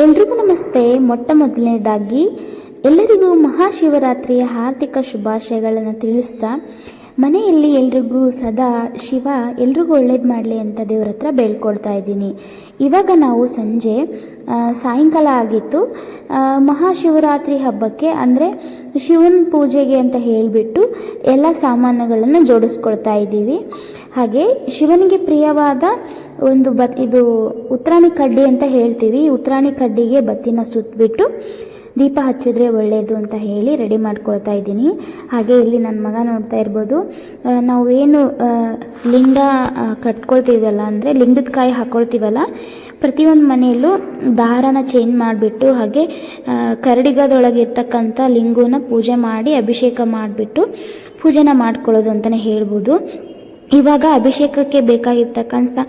ಎಲ್ರಿಗೂ ನಮಸ್ತೆ. ಮೊಟ್ಟ ಮೊದಲನೇದಾಗಿ ಎಲ್ಲರಿಗೂ ಮಹಾಶಿವರಾತ್ರಿಯ ಹಾರ್ದಿಕ ಶುಭಾಶಯಗಳನ್ನು ತಿಳಿಸ್ತಾ, ಮನೆಯಲ್ಲಿ ಎಲ್ರಿಗೂ ಸದಾ ಶಿವ ಎಲ್ರಿಗೂ ಒಳ್ಳೇದು ಮಾಡಲಿ ಅಂತ ದೇವ್ರ ಹತ್ರ ಬೇಡ್ಕೊಳ್ತಾ ಇದ್ದೀನಿ. ಇವಾಗ ನಾವು ಸಂಜೆ ಸಾಯಂಕಾಲ ಆಗಿತ್ತು. ಮಹಾಶಿವರಾತ್ರಿ ಹಬ್ಬಕ್ಕೆ ಅಂದರೆ ಶಿವನ ಪೂಜೆಗೆ ಅಂತ ಹೇಳಿಬಿಟ್ಟು ಎಲ್ಲ ಸಾಮಾನುಗಳನ್ನು ಜೋಡಿಸ್ಕೊಳ್ತಾ ಇದ್ದೀವಿ. ಹಾಗೆ ಶಿವನಿಗೆ ಪ್ರಿಯವಾದ ಒಂದು ಇದು ಉತ್ರಾಣಿ ಕಡ್ಡಿ ಅಂತ ಹೇಳ್ತೀವಿ. ಈ ಉತ್ರಾಣಿ ಕಡ್ಡಿಗೆ ಬತ್ತಿನ ಸುತ್ತಬಿಟ್ಟು ದೀಪ ಹಚ್ಚಿದ್ರೆ ಒಳ್ಳೆಯದು ಅಂತ ಹೇಳಿ ರೆಡಿ ಮಾಡ್ಕೊಳ್ತಾ ಇದ್ದೀನಿ. ಹಾಗೆ ಇಲ್ಲಿ ನನ್ನ ಮಗ ನೋಡ್ತಾ ಇರ್ಬೋದು, ನಾವೇನು ಲಿಂಗ ಕಟ್ಕೊಳ್ತೀವಲ್ಲ, ಅಂದರೆ ಲಿಂಗದ ಕಾಯಿ ಹಾಕ್ಕೊಳ್ತೀವಲ್ಲ, ಪ್ರತಿಯೊಂದು ಮನೆಯಲ್ಲೂ ದಾರನ ಚೇಂಜ್ ಮಾಡಿಬಿಟ್ಟು ಹಾಗೆ ಕರಡಿಗದೊಳಗಿರ್ತಕ್ಕಂಥ ಲಿಂಗನ ಪೂಜೆ ಮಾಡಿ ಅಭಿಷೇಕ ಮಾಡಿಬಿಟ್ಟು ಪೂಜೆನ ಮಾಡ್ಕೊಳ್ಳೋದು ಅಂತಲೇ ಹೇಳ್ಬೋದು. ಇವಾಗ ಅಭಿಷೇಕಕ್ಕೆ ಬೇಕಾಗಿರ್ತಕ್ಕಂಥ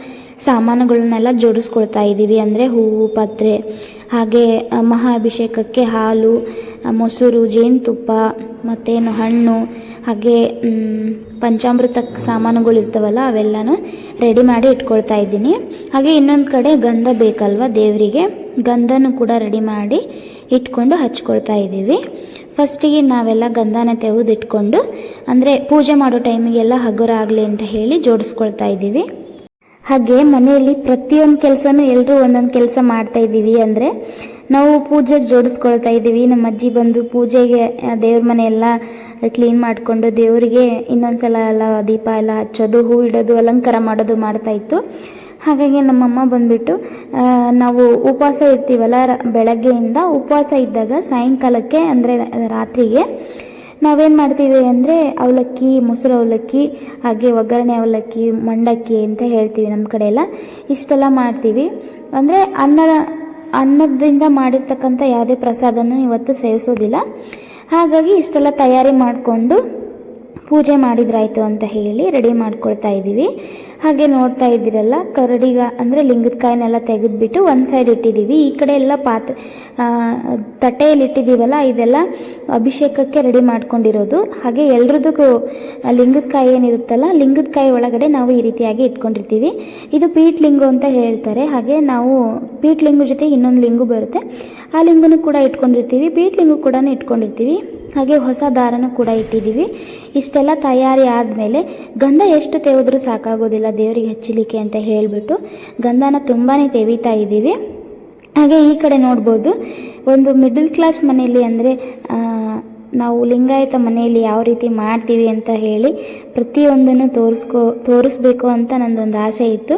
ಸಾಮಾನುಗಳನ್ನೆಲ್ಲ ಜೋಡಿಸ್ಕೊಳ್ತಾ ಇದ್ದೀವಿ. ಅಂದರೆ ಹೂವು, ಪತ್ರೆ, ಹಾಗೆ ಮಹಾ ಅಭಿಷೇಕಕ್ಕೆ ಹಾಲು, ಮೊಸರು, ಜೇನುತುಪ್ಪ, ಮತ್ತೇನು ಹಣ್ಣು, ಹಾಗೆ ಪಂಚಾಮೃತ ಸಾಮಾನುಗಳು ಇರ್ತಾವಲ್ಲ ಅವೆಲ್ಲನೂ ರೆಡಿ ಮಾಡಿ ಇಟ್ಕೊಳ್ತಾ ಇದ್ದೀನಿ. ಹಾಗೆ ಇನ್ನೊಂದು ಕಡೆ ಗಂಧ ಬೇಕಲ್ವ ದೇವರಿಗೆ, ಗಂಧನೂ ಕೂಡ ರೆಡಿ ಮಾಡಿ ಇಟ್ಕೊಂಡು ಹಚ್ಕೊಳ್ತಾ ಇದ್ದೀವಿ. ಫಸ್ಟಿಗೆ ನಾವೆಲ್ಲ ಗಂಧನ ತೆಗೆದಿಟ್ಕೊಂಡು, ಅಂದರೆ ಪೂಜೆ ಮಾಡೋ ಟೈಮಿಗೆಲ್ಲ ಹಗುರ ಆಗಲಿ ಅಂತ ಹೇಳಿ ಜೋಡಿಸ್ಕೊಳ್ತಾ ಇದ್ದೀವಿ. ಹಾಗೆ ಮನೆಯಲ್ಲಿ ಪ್ರತಿಯೊಂದು ಕೆಲಸನೂ ಎಲ್ಲರೂ ಒಂದೊಂದು ಕೆಲಸ ಮಾಡ್ತಾ ಇದ್ದೀವಿ. ಅಂದರೆ ನಾವು ಪೂಜೆಗೆ ಜೋಡಿಸ್ಕೊಳ್ತಾ ಇದ್ದೀವಿ. ನಮ್ಮ ಅಜ್ಜಿ ಬಂದು ಪೂಜೆಗೆ ದೇವ್ರ ಮನೆ ಎಲ್ಲ ಕ್ಲೀನ್ ಮಾಡಿಕೊಂಡು ದೇವರಿಗೆ ಇನ್ನೊಂದು ಸಲ ಎಲ್ಲ ದೀಪ ಎಲ್ಲ ಹಚ್ಚೋದು, ಹೂ ಇಡೋದು, ಅಲಂಕಾರ ಮಾಡೋದು ಮಾಡ್ತಾಯಿತ್ತು. ಹಾಗಾಗಿ ನಮ್ಮಮ್ಮ ಬಂದುಬಿಟ್ಟು ನಾವು ಉಪವಾಸ ಇರ್ತೀವಲ್ಲ, ಬೆಳಗ್ಗೆಯಿಂದ ಉಪವಾಸ ಇದ್ದಾಗ ಸಾಯಂಕಾಲಕ್ಕೆ ಅಂದರೆ ರಾತ್ರಿಗೆ ನಾವೇನು ಮಾಡ್ತೀವಿ ಅಂದರೆ ಅವಲಕ್ಕಿ, ಮೊಸರು ಅವಲಕ್ಕಿ, ಹಾಗೆ ಒಗ್ಗರಣೆ ಅವಲಕ್ಕಿ, ಮಂಡಕ್ಕಿ ಅಂತ ಹೇಳ್ತೀವಿ ನಮ್ಮ ಕಡೆ ಎಲ್ಲ. ಇಷ್ಟೆಲ್ಲ ಮಾಡ್ತೀವಿ. ಅಂದರೆ ಅನ್ನದಿಂದ ಮಾಡಿರ್ತಕ್ಕಂಥ ಯಾವುದೇ ಪ್ರಸಾದನೂ ಇವತ್ತು ಸೇವಿಸೋದಿಲ್ಲ. ಹಾಗಾಗಿ ಇಷ್ಟೆಲ್ಲ ತಯಾರಿ ಮಾಡಿಕೊಂಡು ಪೂಜೆ ಮಾಡಿದ್ರಾಯ್ತು ಅಂತ ಹೇಳಿ ರೆಡಿ ಮಾಡ್ಕೊಳ್ತಾ ಇದ್ದೀವಿ. ಹಾಗೆ ನೋಡ್ತಾ ಇದ್ದೀರಲ್ಲ, ಕರಡಿಗ ಅಂದರೆ ಲಿಂಗದ ಕಾಯಿನೆಲ್ಲ ತೆಗೆದುಬಿಟ್ಟು ಒಂದು ಸೈಡ್ ಇಟ್ಟಿದ್ದೀವಿ. ಈ ಕಡೆ ಎಲ್ಲ ತಟ್ಟೆಯಲ್ಲಿ ಇಟ್ಟಿದ್ದೀವಲ್ಲ, ಇದೆಲ್ಲ ಅಭಿಷೇಕಕ್ಕೆ ರೆಡಿ ಮಾಡ್ಕೊಂಡಿರೋದು. ಹಾಗೆ ಎಲ್ರದ್ದು ಲಿಂಗದ ಕಾಯಿ ಏನಿರುತ್ತಲ್ಲ, ಲಿಂಗದ ಕಾಯಿ ಒಳಗಡೆ ನಾವು ಈ ರೀತಿಯಾಗಿ ಇಟ್ಕೊಂಡಿರ್ತೀವಿ. ಇದು ಪೀಠ ಲಿಂಗು ಅಂತ ಹೇಳ್ತಾರೆ. ಹಾಗೆ ನಾವು ಪೀಠ ಲಿಂಗು ಜೊತೆ ಇನ್ನೊಂದು ಲಿಂಗು ಬರುತ್ತೆ, ಆ ಲಿಂಗನೂ ಕೂಡ ಇಟ್ಕೊಂಡಿರ್ತೀವಿ, ಪೀಠ ಲಿಂಗು ಕೂಡ ಇಟ್ಕೊಂಡಿರ್ತೀವಿ. ಹಾಗೆ ಹೊಸ ದಾರನೂ ಕೂಡ ಇಟ್ಟಿದ್ದೀವಿ. ಇಷ್ಟೆಲ್ಲ ತಯಾರಿ ಆದಮೇಲೆ ಗಂಧ ಎಷ್ಟು ತೆಗೆದ್ರೂ ಸಾಕಾಗೋದಿಲ್ಲ ದೇವರಿಗೆ ಹಚ್ಚಲಿಕ್ಕೆ ಅಂತ ಹೇಳಿಬಿಟ್ಟು ಗಂಧನ ತುಂಬಾ ತೆವಿತಾ ಇದ್ದೀವಿ. ಹಾಗೆ ಈ ಕಡೆ ನೋಡ್ಬೋದು, ಒಂದು ಮಿಡಲ್ ಕ್ಲಾಸ್ ಮನೆಯಲ್ಲಿ, ಅಂದರೆ ನಾವು ಲಿಂಗಾಯತ ಮನೆಯಲ್ಲಿ ಯಾವ ರೀತಿ ಮಾಡ್ತೀವಿ ಅಂತ ಹೇಳಿ ಪ್ರತಿಯೊಂದನ್ನು ತೋರಿಸ್ಬೇಕು ಅಂತ ನನ್ನದೊಂದು ಆಸೆ ಇತ್ತು.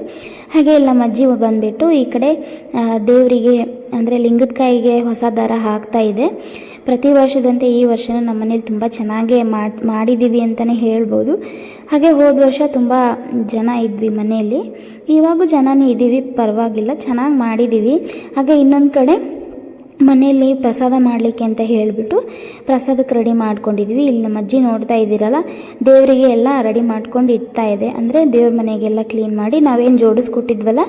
ಹಾಗೆ ಎಲ್ಲ ಅಜ್ಜಿ ಬಂದುಬಿಟ್ಟು ಈ ಕಡೆ ದೇವರಿಗೆ ಅಂದರೆ ಲಿಂಗದ ಕಾಯಿಗೆ ಹೊಸ ದಾರ ಹಾಕ್ತಾ ಇದೆ. ಪ್ರತಿ ವರ್ಷದಂತೆ ಈ ವರ್ಷನೂ ನಮ್ಮ ಮನೇಲಿ ತುಂಬ ಚೆನ್ನಾಗೇ ಮಾಡಿದ್ದೀವಿ ಅಂತಲೇ ಹೇಳ್ಬೋದು. ಹಾಗೆ ಹೋದ ವರ್ಷ ತುಂಬ ಜನ ಇದ್ವಿ ಮನೆಯಲ್ಲಿ, ಇವಾಗೂ ಜನನೇ ಇದ್ದೀವಿ, ಪರವಾಗಿಲ್ಲ, ಚೆನ್ನಾಗಿ ಮಾಡಿದ್ದೀವಿ. ಹಾಗೆ ಇನ್ನೊಂದು ಕಡೆ ಮನೆಯಲ್ಲಿ ಪ್ರಸಾದ ಮಾಡಲಿಕ್ಕೆ ಅಂತ ಹೇಳಿಬಿಟ್ಟು ಪ್ರಸಾದಕ್ಕೆ ರೆಡಿ ಮಾಡ್ಕೊಂಡಿದ್ವಿ. ಇಲ್ಲಿ ನಮ್ಮ ಅಜ್ಜಿ ನೋಡ್ತಾ ಇದ್ದೀರಲ್ಲ, ದೇವರಿಗೆ ಎಲ್ಲ ರೆಡಿ ಮಾಡ್ಕೊಂಡು ಇಡ್ತಾ ಇದೆ. ಅಂದರೆ ದೇವ್ರ ಮನೆಗೆಲ್ಲ ಕ್ಲೀನ್ ಮಾಡಿ ನಾವೇನು ಜೋಡಿಸ್ಕೊಟ್ಟಿದ್ವಲ್ಲ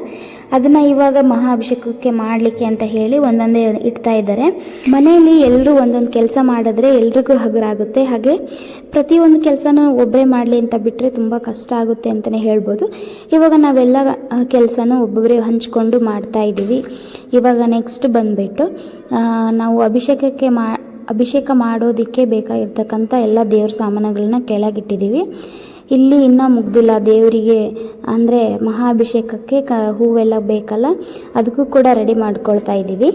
ಅದನ್ನು ಇವಾಗ ಮಹಾ ಅಭಿಷೇಕಕ್ಕೆ ಮಾಡಲಿಕ್ಕೆ ಅಂತ ಹೇಳಿ ಒಂದೊಂದೇ ಇಡ್ತಾ ಇದ್ದಾರೆ. ಮನೆಯಲ್ಲಿ ಎಲ್ಲರೂ ಒಂದೊಂದು ಕೆಲಸ ಮಾಡಿದ್ರೆ ಎಲ್ರಿಗೂ ಹಗುರ ಆಗುತ್ತೆ. ಹಾಗೆ ಪ್ರತಿಯೊಂದು ಕೆಲಸನೂ ಒಬ್ಬರೇ ಮಾಡಲಿ ಅಂತ ಬಿಟ್ಟರೆ ತುಂಬ ಕಷ್ಟ ಆಗುತ್ತೆ ಅಂತಲೇ ಹೇಳ್ಬೋದು. ಇವಾಗ ನಾವೆಲ್ಲ ಕೆಲಸನೂ ಒಬ್ಬೊಬ್ಬರೇ ಹಂಚ್ಕೊಂಡು ಮಾಡ್ತಾ ಇದ್ದೀವಿ. ಇವಾಗ ನೆಕ್ಸ್ಟ್ ಬಂದುಬಿಟ್ಟು ನಾವು ಅಭಿಷೇಕ ಮಾಡೋದಕ್ಕೆ ಬೇಕಾಗಿರ್ತಕ್ಕಂಥ ಎಲ್ಲ ದೇವ್ರ ಸಾಮಾನುಗಳನ್ನ ಕೆಳಗಿಟ್ಟಿದ್ದೀವಿ. ಇಲ್ಲಿ ಇನ್ನೂ ಮುಗ್ದಿಲ್ಲ ದೇವರಿಗೆ, ಅಂದರೆ ಮಹಾಭಿಷೇಕಕ್ಕೆ ಹೂವೆಲ್ಲ ಬೇಕಲ್ಲ, ಅದಕ್ಕೂ ಕೂಡ ರೆಡಿ ಮಾಡ್ಕೊಳ್ತಾ ಇದ್ದೀವಿ.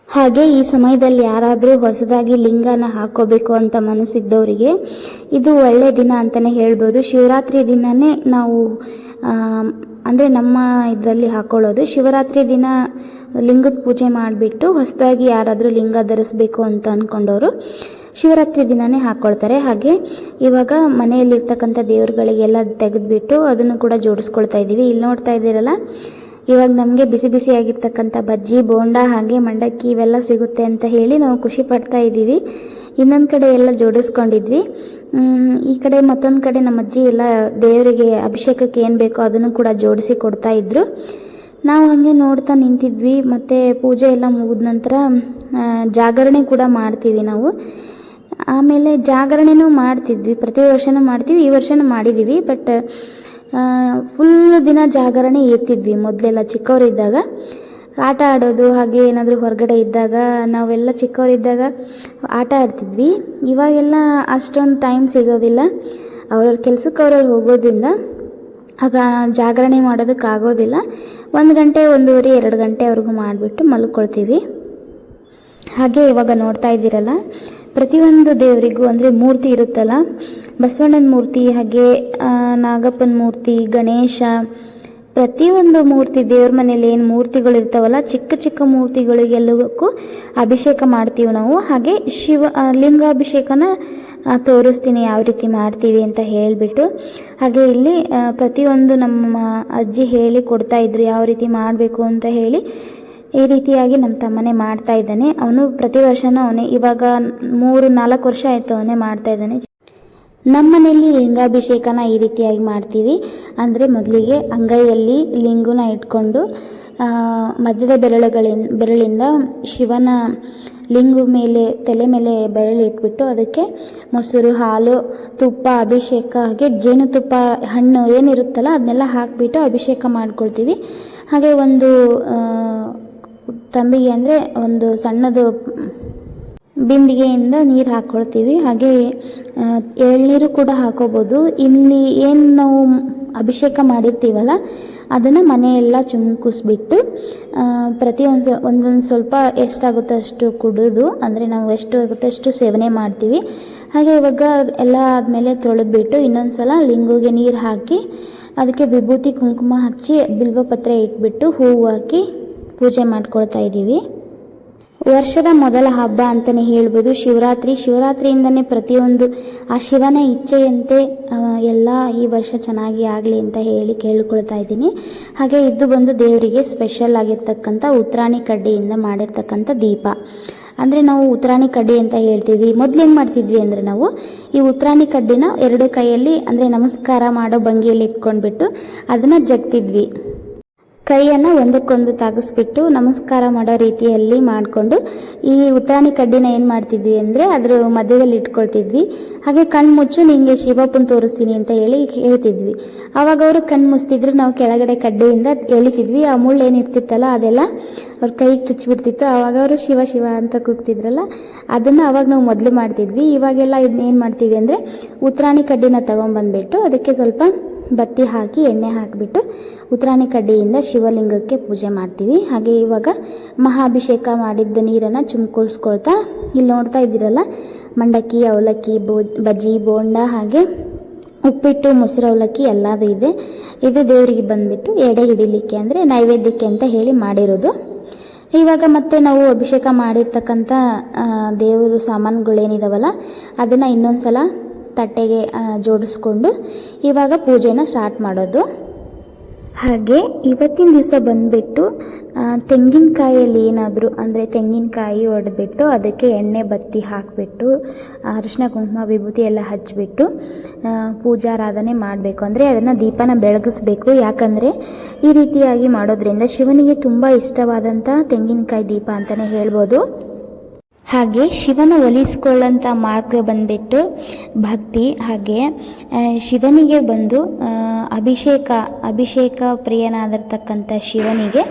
ಹಾಗೆ ಈ ಸಮಯದಲ್ಲಿ ಯಾರಾದರೂ ಹೊಸದಾಗಿ ಲಿಂಗನ ಹಾಕೋಬೇಕು ಅಂತ ಮನಸ್ಸಿದ್ದವರಿಗೆ ಇದು ಒಳ್ಳೆಯ ದಿನ ಅಂತಲೇ ಹೇಳ್ಬೋದು. ಶಿವರಾತ್ರಿ ದಿನವೇ ನಾವು ಅಂದರೆ ನಮ್ಮ ಇದರಲ್ಲಿ ಹಾಕ್ಕೊಳ್ಳೋದು. ಶಿವರಾತ್ರಿ ದಿನ ಲಿಂಗದ ಪೂಜೆ ಮಾಡಿಬಿಟ್ಟು ಹೊಸದಾಗಿ ಯಾರಾದರೂ ಲಿಂಗ ಧರಿಸ್ಬೇಕು ಅಂತ ಅಂದ್ಕೊಂಡವರು ಶಿವರಾತ್ರಿ ದಿನವೇ ಹಾಕ್ಕೊಳ್ತಾರೆ. ಹಾಗೆ ಇವಾಗ ಮನೆಯಲ್ಲಿರ್ತಕ್ಕಂಥ ದೇವ್ರುಗಳಿಗೆಲ್ಲ ತೆಗೆದುಬಿಟ್ಟು ಅದನ್ನು ಕೂಡ ಜೋಡಿಸ್ಕೊಳ್ತಾ ಇದ್ದೀವಿ. ಇಲ್ಲಿ ನೋಡ್ತಾ ಇದ್ದೀರಲ್ಲ, ಇವಾಗ ನಮಗೆ ಬಿಸಿ ಬಿಸಿಯಾಗಿರ್ತಕ್ಕಂಥ ಬಜ್ಜಿ, ಬೋಂಡ, ಹಾಗೆ ಮಂಡಕ್ಕಿ ಇವೆಲ್ಲ ಸಿಗುತ್ತೆ ಅಂತ ಹೇಳಿ ನಾವು ಖುಷಿ ಪಡ್ತಾ ಇದ್ದೀವಿ. ಇನ್ನೊಂದು ಕಡೆ ಎಲ್ಲ ಜೋಡಿಸ್ಕೊಂಡಿದ್ವಿ. ಈ ಕಡೆ ಮತ್ತೊಂದು ಕಡೆ ನಮ್ಮ ಅಜ್ಜಿ ಎಲ್ಲ ದೇವರಿಗೆ ಅಭಿಷೇಕಕ್ಕೆ ಏನು ಬೇಕೋ ಅದನ್ನು ಕೂಡ ಜೋಡಿಸಿ ಕೊಡ್ತಾ ಇದ್ರು. ನಾವು ಹಾಗೆ ನೋಡ್ತಾ ನಿಂತಿದ್ವಿ. ಮತ್ತು ಪೂಜೆ ಎಲ್ಲ ಮುಗಿದ ನಂತರ ಜಾಗರಣೆ ಕೂಡ ಮಾಡ್ತೀವಿ ನಾವು. ಆಮೇಲೆ ಜಾಗರಣೆನೂ ಮಾಡ್ತಿದ್ವಿ, ಪ್ರತಿ ವರ್ಷನೂ ಮಾಡ್ತೀವಿ, ಈ ವರ್ಷನೂ ಮಾಡಿದ್ದೀವಿ. ಬಟ್ ಫುಲ್ ದಿನ ಜಾಗರಣೆ ಇರ್ತಿದ್ವಿ ಮೊದಲೆಲ್ಲ ಚಿಕ್ಕವರಿದ್ದಾಗ. ಆಟ ಆಡೋದು, ಹಾಗೆ ಏನಾದರೂ ಹೊರಗಡೆ ಇದ್ದಾಗ ನಾವೆಲ್ಲ ಚಿಕ್ಕವರಿದ್ದಾಗ ಆಟ ಆಡ್ತಿದ್ವಿ. ಇವಾಗೆಲ್ಲ ಅಷ್ಟೊಂದು ಟೈಮ್ ಸಿಗೋದಿಲ್ಲ. ಅವ್ರವ್ರ ಕೆಲಸಕ್ಕೆ ಅವ್ರವ್ರು ಹೋಗೋದ್ರಿಂದ ಆಗ ಜಾಗರಣೆ ಮಾಡೋದಕ್ಕಾಗೋದಿಲ್ಲ. 1 ಗಂಟೆ 1:30 2 ಗಂಟೆವರೆಗೂ ಮಾಡಿಬಿಟ್ಟು ಮಲ್ಕೊಳ್ತೀವಿ. ಹಾಗೆ ಇವಾಗ ನೋಡ್ತಾ ಇದ್ದೀರಲ್ಲ, ಪ್ರತಿಯೊಂದು ದೇವರಿಗೂ ಅಂದರೆ ಮೂರ್ತಿ ಇರುತ್ತಲ್ಲ, ಬಸವಣ್ಣನ ಮೂರ್ತಿ, ಹಾಗೆ ನಾಗಪ್ಪನ ಮೂರ್ತಿ, ಗಣೇಶ, ಪ್ರತಿಯೊಂದು ಮೂರ್ತಿ, ದೇವ್ರ ಮನೇಲಿ ಏನು ಮೂರ್ತಿಗಳು ಇರ್ತಾವಲ್ಲ, ಚಿಕ್ಕ ಚಿಕ್ಕ ಮೂರ್ತಿಗಳಿಗೆಲ್ಲಕ್ಕೂ ಅಭಿಷೇಕ ಮಾಡ್ತೀವಿ ನಾವು. ಹಾಗೆ ಲಿಂಗಾಭಿಷೇಕನ ತೋರಿಸ್ತೀನಿ ಯಾವ ರೀತಿ ಮಾಡ್ತೀವಿ ಅಂತ ಹೇಳಿಬಿಟ್ಟು. ಹಾಗೆ ಇಲ್ಲಿ ಪ್ರತಿಯೊಂದು ನಮ್ಮ ಅಜ್ಜಿ ಹೇಳಿ ಕೊಡ್ತಾ ಇದ್ರು ಯಾವ ರೀತಿ ಮಾಡಬೇಕು ಅಂತ ಹೇಳಿ. ಈ ರೀತಿಯಾಗಿ ನಮ್ಮ ತಮ್ಮನೇ ಮಾಡ್ತಾ ಇದ್ದಾನೆ. ಅವನು ಪ್ರತಿ ವರ್ಷನೂ ಅವನೇ, ಇವಾಗ 3-4 ವರ್ಷ ಆಯಿತು ಅವನೇ ಮಾಡ್ತಾ ಇದ್ದಾನೆ. ನಮ್ಮ ಮನೆಯಲ್ಲಿ ಲಿಂಗಾಭಿಷೇಕನ ಈ ರೀತಿಯಾಗಿ ಮಾಡ್ತೀವಿ. ಅಂದರೆ ಮೊದಲಿಗೆ ಅಂಗೈಯಲ್ಲಿ ಲಿಂಗುನ ಇಟ್ಕೊಂಡು ಮಧ್ಯದ ಬೆರಳಿಂದ ಶಿವನ ಲಿಂಗು ಮೇಲೆ ತಲೆ ಮೇಲೆ ಬೆರಳು ಇಟ್ಬಿಟ್ಟು ಅದಕ್ಕೆ ಮೊಸರು, ಹಾಲು, ತುಪ್ಪ, ಅಭಿಷೇಕ, ಹಾಗೆ ಜೇನುತುಪ್ಪ, ಹಣ್ಣು ಏನಿರುತ್ತಲ್ಲ ಅದನ್ನೆಲ್ಲ ಹಾಕಿಬಿಟ್ಟು ಅಭಿಷೇಕ ಮಾಡ್ಕೊಳ್ತೀವಿ. ಹಾಗೆ ಒಂದು ತಂಬಿಗೆ ಅಂದರೆ ಒಂದು ಸಣ್ಣದು ಬಿಂದಿಗೆಯಿಂದ ನೀರು ಹಾಕ್ಕೊಳ್ತೀವಿ. ಹಾಗೆ ಎಳ್ನೀರು ಕೂಡ ಹಾಕೋಬೋದು. ಇಲ್ಲಿ ಏನು ನಾವು ಅಭಿಷೇಕ ಮಾಡಿರ್ತೀವಲ್ಲ ಅದನ್ನು ಮನೆಯೆಲ್ಲ ಚಿಮ್ಕಿಸ್ಬಿಟ್ಟು ಒಂದೊಂದು ಸ್ವಲ್ಪ ಎಷ್ಟಾಗುತ್ತೋ ಅಷ್ಟು ಕುಡಿದು, ಅಂದರೆ ನಾವು ಎಷ್ಟು ಆಗುತ್ತೋ ಅಷ್ಟು ಸೇವನೆ ಮಾಡ್ತೀವಿ. ಹಾಗೆ ಇವಾಗ ಎಲ್ಲ ಆದಮೇಲೆ ತೊಳೆದ್ಬಿಟ್ಟು ಇನ್ನೊಂದು ಸಲ ಲಿಂಗುಗೆ ನೀರು ಹಾಕಿ ಅದಕ್ಕೆ ವಿಭೂತಿ ಕುಂಕುಮ ಹಚ್ಚಿ ಬಿಲ್ವಪತ್ರೆ ಇಟ್ಬಿಟ್ಟು ಹೂವು ಹಾಕಿ ಪೂಜೆ ಮಾಡ್ಕೊಳ್ತಾ ಇದ್ದೀವಿ. ವರ್ಷದ ಮೊದಲ ಹಬ್ಬ ಅಂತಲೇ ಹೇಳ್ಬೋದು ಶಿವರಾತ್ರಿಯಿಂದನೇ ಪ್ರತಿಯೊಂದು ಆ ಶಿವನ ಇಚ್ಛೆಯಂತೆ ಎಲ್ಲ ಈ ವರ್ಷ ಚೆನ್ನಾಗಿ ಆಗಲಿ ಅಂತ ಹೇಳಿ ಕೇಳ್ಕೊಳ್ತಾ ಇದ್ದೀನಿ. ಹಾಗೆ ಇದು ಬಂದು ದೇವರಿಗೆ ಸ್ಪೆಷಲ್ ಆಗಿರ್ತಕ್ಕಂಥ ಉತ್ತರಾಣಿ ಕಡ್ಡಿಯಿಂದ ಮಾಡಿರ್ತಕ್ಕಂಥ ದೀಪ. ಅಂದರೆ ನಾವು ಉತ್ತರಾಣಿ ಕಡ್ಡಿ ಅಂತ ಹೇಳ್ತೀವಿ. ಮೊದಲು ಏನು ಮಾಡ್ತಿದ್ವಿ ಅಂದರೆ ನಾವು ಈ ಉತ್ತರಾಣಿ ಕಡ್ಡಿನ 2 ಕೈಯಲ್ಲಿ ಅಂದರೆ ನಮಸ್ಕಾರ ಮಾಡೋ ಭಂಗಿಯಲ್ಲಿ ಇಟ್ಕೊಂಡ್ಬಿಟ್ಟು ಅದನ್ನು ಜಗ್ತಿದ್ವಿ. ಕೈಯನ್ನು ಒಂದಕ್ಕೊಂದು ತಾಗಿಸ್ಬಿಟ್ಟು ನಮಸ್ಕಾರ ಮಾಡೋ ರೀತಿಯಲ್ಲಿ ಮಾಡಿಕೊಂಡು ಈ ಉತ್ತರಾಣಿ ಕಡ್ಡಿನ ಏನು ಮಾಡ್ತಿದ್ವಿ ಅಂದರೆ ಅದ್ರ ಮಧ್ಯದಲ್ಲಿ ಇಟ್ಕೊಳ್ತಿದ್ವಿ. ಹಾಗೆ ಕಣ್ಣು ಮುಚ್ಚು, ನಿಮಗೆ ಶಿವಪ್ಪನ ತೋರಿಸ್ತೀನಿ ಅಂತ ಹೇಳಿ ಹೇಳ್ತಿದ್ವಿ. ಆವಾಗ ಅವರು ಕಣ್ಣು ಮುಚ್ತಿದ್ರು, ನಾವು ಕೆಳಗಡೆ ಕಡ್ಡಿಯಿಂದ ಎಳಿತಿದ್ವಿ. ಆ ಮುಳ್ಳು ಏನಿರ್ತಿತ್ತಲ್ಲ ಅದೆಲ್ಲ ಅವ್ರ ಕೈಗೆ ಚುಚ್ಚಿಬಿಡ್ತಿತ್ತು. ಆವಾಗ ಅವರು ಶಿವ ಶಿವ ಅಂತ ಕೂಗ್ತಿದ್ರಲ್ಲ, ಅದನ್ನು ಅವಾಗ ನಾವು ಮೊದಲು ಮಾಡ್ತಿದ್ವಿ. ಇವಾಗೆಲ್ಲ ಏನು ಮಾಡ್ತೀವಿ ಅಂದರೆ ಉತ್ತರಾಣಿ ಕಡ್ಡಿನ ತೊಗೊಂಬಂದ್ಬಿಟ್ಟು ಅದಕ್ಕೆ ಸ್ವಲ್ಪ ಬತ್ತಿ ಹಾಕಿ ಎಣ್ಣೆ ಹಾಕಿಬಿಟ್ಟು ಉತ್ತರಾಣಿ ಕಡ್ಡಿಯಿಂದ ಶಿವಲಿಂಗಕ್ಕೆ ಪೂಜೆ ಮಾಡ್ತೀವಿ. ಹಾಗೆ ಇವಾಗ ಮಹಾಭಿಷೇಕ ಮಾಡಿದ್ದ ನೀರನ್ನು ಚುಮ್ಕೊಳ್ಸ್ಕೊಳ್ತಾ ಇಲ್ಲಿ ನೋಡ್ತಾ ಇದ್ದೀರಲ್ಲ, ಮಂಡಕ್ಕಿ, ಅವಲಕ್ಕಿ, ಬಜ್ಜಿ, ಬೋಂಡ, ಹಾಗೆ ಉಪ್ಪಿಟ್ಟು, ಮೊಸರು ಅವಲಕ್ಕಿ ಎಲ್ಲದೂ ಇದೆ. ಇದು ದೇವರಿಗೆ ಬಂದುಬಿಟ್ಟು ಎಡೆ ಹಿಡಿಲಿಕ್ಕೆ ಅಂದರೆ ನೈವೇದ್ಯಕ್ಕೆ ಅಂತ ಹೇಳಿ ಮಾಡಿರೋದು. ಇವಾಗ ಮತ್ತೆ ನಾವು ಅಭಿಷೇಕ ಮಾಡಿರ್ತಕ್ಕಂಥ ದೇವರು ಸಾಮಾನುಗಳೇನಿದಾವಲ್ಲ ಅದನ್ನು ಇನ್ನೊಂದು ಸಲ ತಟ್ಟೆಗೆ ಜೋಡಿಸ್ಕೊಂಡು ಇವಾಗ ಪೂಜೆನ ಸ್ಟಾರ್ಟ್ ಮಾಡೋದು. ಹಾಗೆ ಇವತ್ತಿನ ದಿವಸ ಬಂದುಬಿಟ್ಟು ತೆಂಗಿನಕಾಯಲ್ಲಿ ಏನಾದರೂ ಅಂದರೆ ತೆಂಗಿನಕಾಯಿ ಒಡೆದ್ಬಿಟ್ಟು ಅದಕ್ಕೆ ಎಣ್ಣೆ ಬತ್ತಿ ಹಾಕಿಬಿಟ್ಟು ಅರಿಶಿನ ಕುಂಕುಮ ವಿಭೂತಿ ಎಲ್ಲ ಹಚ್ಚಿಬಿಟ್ಟು ಪೂಜಾರಾಧನೆ ಮಾಡಬೇಕು. ಅಂದರೆ ಅದನ್ನು ದೀಪನ ಬೆಳಗಿಸ್ಬೇಕು. ಯಾಕಂದರೆ ಈ ರೀತಿಯಾಗಿ ಮಾಡೋದ್ರಿಂದ ಶಿವನಿಗೆ ತುಂಬ ಇಷ್ಟವಾದಂಥ ತೆಂಗಿನಕಾಯಿ ದೀಪ ಅಂತಲೇ ಹೇಳ್ಬೋದು. ಹಾಗೆ ಶಿವನ ಒಲಿಸ್ಕೊಳ್ಳೋಂಥ ಮಾರ್ಗ ಬಂದುಬಿಟ್ಟು ಭಕ್ತಿ. ಹಾಗೆ ಶಿವನಿಗೆ ಬಂದು ಅಭಿಷೇಕ ಪ್ರಿಯನಾದಿರ್ತಕ್ಕಂಥ ಶಿವನಿಗೆ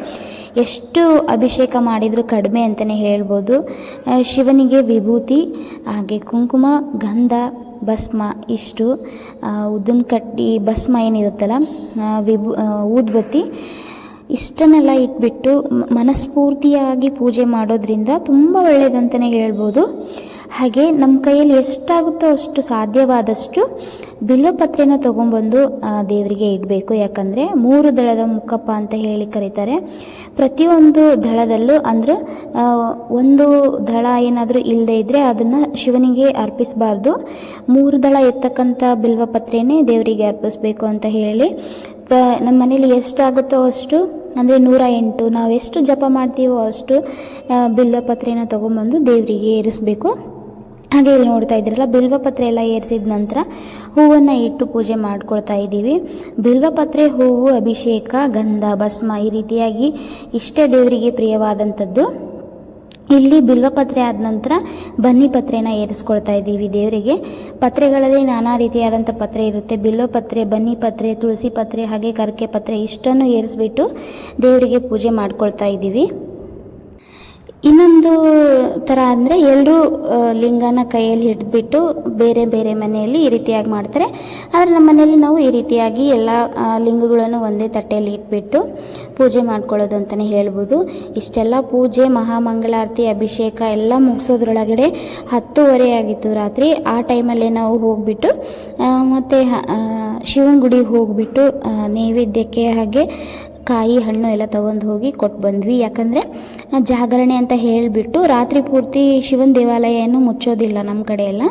ಎಷ್ಟು ಅಭಿಷೇಕ ಮಾಡಿದರೂ ಕಡಿಮೆ ಅಂತಲೇ ಹೇಳ್ಬೋದು. ಶಿವನಿಗೆ ವಿಭೂತಿ, ಹಾಗೆ ಕುಂಕುಮ, ಗಂಧ, ಭಸ್ಮ, ಇಷ್ಟು ಉದ್ದಿನ ಕಡ್ಡಿ, ಭಸ್ಮ ಏನಿರುತ್ತಲ್ಲ, ಊದ್ಬತ್ತಿ, ಇಷ್ಟನ್ನೆಲ್ಲ ಇಟ್ಬಿಟ್ಟು ಮನಸ್ಫೂರ್ತಿಯಾಗಿ ಪೂಜೆ ಮಾಡೋದ್ರಿಂದ ತುಂಬ ಒಳ್ಳೆಯದಂತಲೇ ಹೇಳ್ಬೋದು. ಹಾಗೆ ನಮ್ಮ ಕೈಯಲ್ಲಿ ಎಷ್ಟಾಗುತ್ತೋ ಅಷ್ಟು ಸಾಧ್ಯವಾದಷ್ಟು ಬಿಲ್ವಪತ್ರೆನ ತೊಗೊಂಬಂದು ದೇವರಿಗೆ ಇಡಬೇಕು. ಯಾಕಂದರೆ 3 ದಳದ ಮುಖಪ್ಪ ಅಂತ ಹೇಳಿ ಕರೀತಾರೆ. ಪ್ರತಿಯೊಂದು ದಳದಲ್ಲೂ ಅಂದರೆ ಒಂದು ದಳ ಏನಾದರೂ ಇಲ್ಲದೆ ಇದ್ದರೆ ಅದನ್ನು ಶಿವನಿಗೆ ಅರ್ಪಿಸಬಾರ್ದು. 3 ದಳ ಇರ್ತಕ್ಕಂಥ ಬಿಲ್ವಪತ್ರೆನೇ ದೇವರಿಗೆ ಅರ್ಪಿಸಬೇಕು ಅಂತ ಹೇಳಿ ನಮ್ಮ ಮನೇಲಿ ಎಷ್ಟಾಗುತ್ತೋ ಅಷ್ಟು ಅಂದರೆ 108 ನಾವು ಎಷ್ಟು ಜಪ ಮಾಡ್ತೀವೋ ಅಷ್ಟು ಬಿಲ್ವಪತ್ರೆನ ತೊಗೊಂಬಂದು ದೇವರಿಗೆ ಏರಿಸಬೇಕು. ಹಾಗೆ ಇಲ್ಲಿ ನೋಡ್ತಾ ಇದ್ದೀರಲ್ಲ, ಬಿಲ್ವಪತ್ರೆ ಎಲ್ಲ ಏರಿಸಿದ ನಂತರ ಹೂವನ್ನು ಇಟ್ಟು ಪೂಜೆ ಮಾಡ್ಕೊಳ್ತಾ ಇದ್ದೀವಿ. ಬಿಲ್ವಪತ್ರೆ, ಹೂವು, ಅಭಿಷೇಕ, ಗಂಧ, ಭಸ್ಮ ಈ ರೀತಿಯಾಗಿ ಇಷ್ಟೇ ದೇವರಿಗೆ ಪ್ರಿಯವಾದಂಥದ್ದು. ಇಲ್ಲಿ ಬಿಲ್ವಪತ್ರೆ ಆದ ನಂತರ ಬನ್ನಿ ಪತ್ರೆನ ಏರಿಸ್ಕೊಳ್ತಾ ಇದ್ದೀವಿ ದೇವರಿಗೆ. ಪತ್ರೆಗಳಲ್ಲಿ ನಾನಾ ರೀತಿಯಾದಂಥ ಪತ್ರೆ ಇರುತ್ತೆ. ಬಿಲ್ವಪತ್ರೆ, ಬನ್ನಿ ಪತ್ರೆ, ತುಳಸಿ ಪತ್ರೆ, ಹಾಗೆ ಕರ್ಕೆ ಪತ್ರೆ ಇಷ್ಟನ್ನು ಏರಿಸ್ಬಿಟ್ಟು ದೇವರಿಗೆ ಪೂಜೆ ಮಾಡ್ಕೊಳ್ತಾ ಇದ್ದೀವಿ. ಇನ್ನೊಂದು ಥರ ಅಂದರೆ ಎಲ್ಲರೂ ಲಿಂಗನ ಕೈಯಲ್ಲಿ ಹಿಡಿದ್ಬಿಟ್ಟು ಬೇರೆ ಬೇರೆ ಮನೆಯಲ್ಲಿ ಈ ರೀತಿಯಾಗಿ ಮಾಡ್ತಾರೆ. ಆದರೆ ನಮ್ಮ ಮನೆಯಲ್ಲಿ ನಾವು ಈ ರೀತಿಯಾಗಿ ಎಲ್ಲ ಲಿಂಗಗಳನ್ನು ಒಂದೇ ತಟ್ಟೆಯಲ್ಲಿ ಇಟ್ಬಿಟ್ಟು ಪೂಜೆ ಮಾಡ್ಕೊಳ್ಳೋದು ಅಂತಲೇ ಹೇಳ್ಬೋದು. ಇಷ್ಟೆಲ್ಲ ಪೂಜೆ, ಮಹಾಮಂಗಳಾರತಿ, ಅಭಿಷೇಕ ಎಲ್ಲ ಮುಗಿಸೋದ್ರೊಳಗಡೆ 10:30 ಆಗಿತ್ತು ರಾತ್ರಿ. ಆ ಟೈಮಲ್ಲೇ ನಾವು ಹೋಗಿಬಿಟ್ಟು ಮತ್ತು ಶಿವನ ಗುಡಿಗೆ ಹೋಗಿಬಿಟ್ಟು ನೈವೇದ್ಯಕ್ಕೆ ಹಾಗೆ ಕಾಯಿ ಹಣ್ಣು ಎಲ್ಲ ತೊಗೊಂಡು ಹೋಗಿ ಕೊಟ್ಟು ಬಂದ್ವಿ. ಯಾಕಂದರೆ ಜಾಗರಣೆ ಅಂತ ಹೇಳಿಬಿಟ್ಟು ರಾತ್ರಿ ಪೂರ್ತಿ ಶಿವನ ದೇವಾಲಯ ಏನು ಮುಚ್ಚೋದಿಲ್ಲ ನಮ್ಮ ಕಡೆ ಎಲ್ಲ.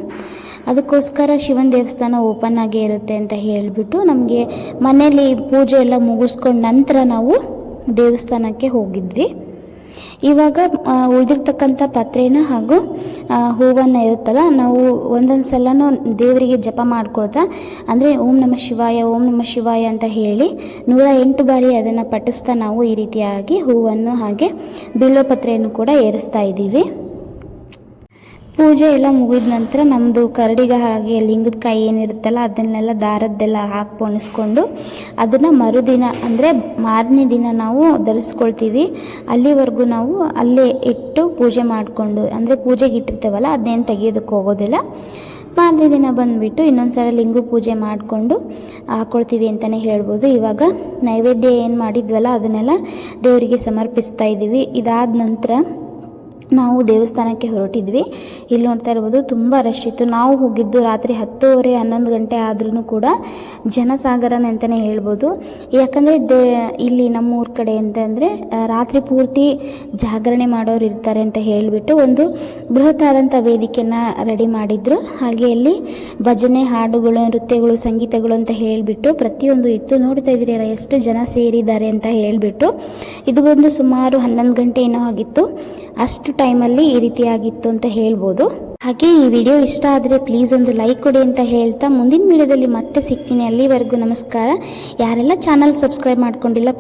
ಅದಕ್ಕೋಸ್ಕರ ಶಿವನ ದೇವಸ್ಥಾನ ಓಪನ್ ಆಗೇ ಇರುತ್ತೆ ಅಂತ ಹೇಳಿಬಿಟ್ಟು ನಮಗೆ ಮನೇಲಿ ಪೂಜೆ ಎಲ್ಲ ಮುಗಿಸ್ಕೊಂಡು ನಂತರ ನಾವು ದೇವಸ್ಥಾನಕ್ಕೆ ಹೋಗಿದ್ವಿ. ಇವಾಗ ಉಳಿದಿರ್ತಕ್ಕಂಥ ಪತ್ರೆನ ಹಾಗೂ ಹೂವನ್ನು ಇರುತ್ತಲ್ಲ, ನಾವು ಒಂದೊಂದು ಸಲನೂ ದೇವರಿಗೆ ಜಪ ಮಾಡ್ಕೊಳ್ತಾ ಅಂದರೆ ಓಂ ನಮಃ ಶಿವಾಯ, ಓಂ ನಮಃ ಶಿವಾಯ ಅಂತ ಹೇಳಿ 108 ಬಾರಿ ಅದನ್ನು ಪಠಿಸ್ತಾ ನಾವು ಈ ರೀತಿಯಾಗಿ ಹೂವನ್ನು ಹಾಗೆ ಬಿಲ್ವಪತ್ರೆಯನ್ನು ಕೂಡ ಏರಿಸ್ತಾ ಇದ್ದೀವಿ. ಪೂಜೆ ಎಲ್ಲ ಮುಗಿದ ನಂತರ ನಮ್ಮದು ಕರಡಿಗೆ ಹಾಗೆ ಲಿಂಗದ ಕಾಯಿ ಏನಿರುತ್ತಲ್ಲ ಅದನ್ನೆಲ್ಲ ದಾರದ್ದೆಲ್ಲ ಹಾಕಿ ಪೊಣಿಸ್ಕೊಂಡು ಅದನ್ನು ಮರುದಿನ ಅಂದರೆ ಮಾರನೇ ದಿನ ನಾವು ಧರಿಸ್ಕೊಳ್ತೀವಿ. ಅಲ್ಲಿವರೆಗೂ ನಾವು ಅಲ್ಲೇ ಇಟ್ಟು ಪೂಜೆ ಮಾಡಿಕೊಂಡು, ಅಂದರೆ ಪೂಜೆಗೆ ಇಟ್ಟಿರ್ತೇವಲ್ಲ ಅದನ್ನೇನು ತೆಗಿಯೋದಕ್ಕೆ ಹೋಗೋದಿಲ್ಲ. ಮಾರನೇ ದಿನ ಬಂದುಬಿಟ್ಟು ಇನ್ನೊಂದು ಸಲ ಲಿಂಗ ಪೂಜೆ ಮಾಡಿಕೊಂಡು ಹಾಕ್ಕೊಳ್ತೀವಿ ಅಂತಲೇ ಹೇಳ್ಬೋದು. ಇವಾಗ ನೈವೇದ್ಯ ಏನು ಮಾಡಿದ್ವಲ್ಲ ಅದನ್ನೆಲ್ಲ ದೇವರಿಗೆ ಸಮರ್ಪಿಸ್ತಾ ಇದ್ದೀವಿ. ಇದಾದ ನಂತರ ನಾವು ದೇವಸ್ಥಾನಕ್ಕೆ ಹೊರಟಿದ್ವಿ. ಇಲ್ಲಿ ನೋಡ್ತಾ ಇರ್ಬೋದು ತುಂಬ ರಶ್ ಇತ್ತು. ನಾವು ಹೋಗಿದ್ದು ರಾತ್ರಿ 10:30 11 ಗಂಟೆ ಆದ್ರೂ ಕೂಡ ಜನಸಾಗರನೇ ಅಂತಲೇ ಹೇಳ್ಬೋದು. ಯಾಕಂದರೆ ಇಲ್ಲಿ ನಮ್ಮೂರ ಕಡೆ ಅಂತಂದರೆ ರಾತ್ರಿ ಪೂರ್ತಿ ಜಾಗರಣೆ ಮಾಡೋರು ಇರ್ತಾರೆ ಅಂತ ಹೇಳಿಬಿಟ್ಟು ಒಂದು ಬೃಹತ್ತಾದಂಥ ವೇದಿಕೆಯನ್ನು ರೆಡಿ ಮಾಡಿದ್ರು. ಹಾಗೆ ಅಲ್ಲಿ ಭಜನೆ, ಹಾಡುಗಳು, ನೃತ್ಯಗಳು, ಸಂಗೀತಗಳು ಅಂತ ಹೇಳಿಬಿಟ್ಟು ಪ್ರತಿಯೊಂದು ಇತ್ತು. ನೋಡ್ತಾ ಇದ್ದೀರಲ್ಲ ಎಷ್ಟು ಜನ ಸೇರಿದ್ದಾರೆ ಅಂತ ಹೇಳಿಬಿಟ್ಟು. ಇದು ಬಂದು ಸುಮಾರು 11 ಗಂಟೆ ಏನೋ ಆಗಿತ್ತು. ಅಷ್ಟು ಟೈಮಲ್ಲಿ ಈ ರೀತಿಯಾಗಿತ್ತು ಅಂತ ಹೇಳ್ಬೋದು. ಹಾಗೆ ಈ ವಿಡಿಯೋ ಇಷ್ಟ ಆದರೆ ಪ್ಲೀಸ್ ಒಂದು ಲೈಕ್ ಕೊಡಿ ಅಂತ ಹೇಳ್ತಾ ಮುಂದಿನ ವಿಡಿಯೋದಲ್ಲಿ ಮತ್ತೆ ಸಿಗ್ತೀನಿ. ಅಲ್ಲಿವರೆಗೂ ನಮಸ್ಕಾರ. ಯಾರೆಲ್ಲ ಚಾನಲ್ ಸಬ್ಸ್ಕ್ರೈಬ್ ಮಾಡ್ಕೊಂಡಿಲ್ಲ